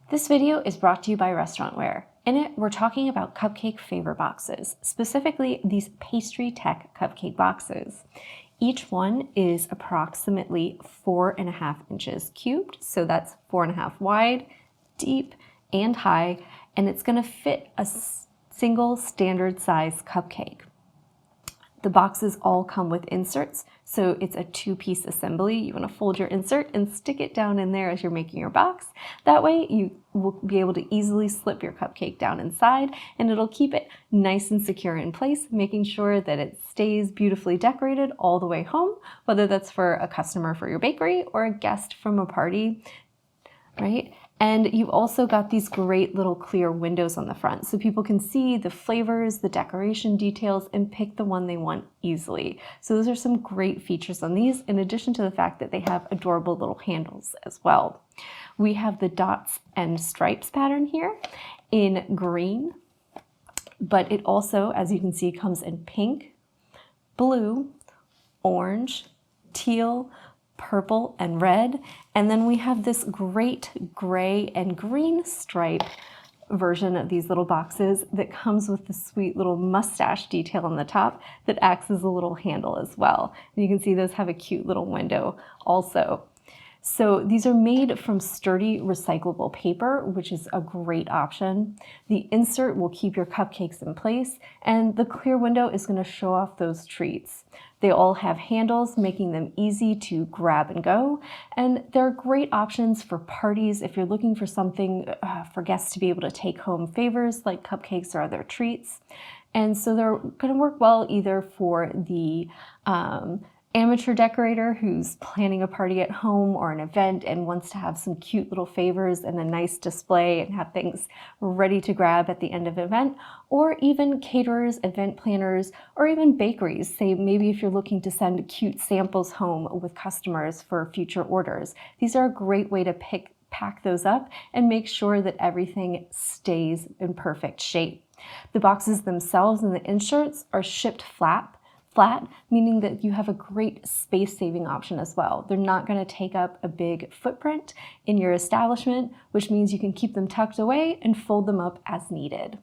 This video is brought to you by Restaurantware. In it, we're talking about cupcake favor boxes, specifically these Pastry Tech cupcake boxes. Each one is approximately 4.5 inches cubed, so that's 4.5 wide, deep, and high, and it's going to fit a single standard size cupcake. The boxes all come with inserts, so it's a two-piece assembly. You want to fold your insert and stick it down in there as you're making your box. That way you will be able to easily slip your cupcake down inside, and it'll keep it nice and secure in place, making sure that it stays beautifully decorated all the way home, whether that's for a customer for your bakery or a guest from a party, right? And you've also got these great little clear windows on the front so people can see the flavors, the decoration details, and pick the one they want easily. So those are some great features on these, in addition to the fact that they have adorable little handles as well. We have the dots and stripes pattern here in green, but it also, as you can see, comes in pink, blue, orange, teal, purple, and red. And then we have this great gray and green stripe version of these little boxes that comes with the sweet little mustache detail on the top that acts as a little handle as well. And you can see those have a cute little window also. So these are made from sturdy recyclable paper, which is a great option. The insert will keep your cupcakes in place, and the clear window is going to show off those treats. They all have handles, making them easy to grab and go, and they're great options for parties if you're looking for something for guests to be able to take home favors like cupcakes or other treats. And so they're going to work well either for the amateur decorator who's planning a party at home or an event and wants to have some cute little favors and a nice display and have things ready to grab at the end of an event, or even caterers, event planners, or even bakeries. Say maybe if you're looking to send cute samples home with customers for future orders. These are a great way to pack those up and make sure that everything stays in perfect shape. The boxes themselves and the inserts are shipped flat, meaning that you have a great space-saving option as well. They're not going to take up a big footprint in your establishment, which means you can keep them tucked away and fold them up as needed.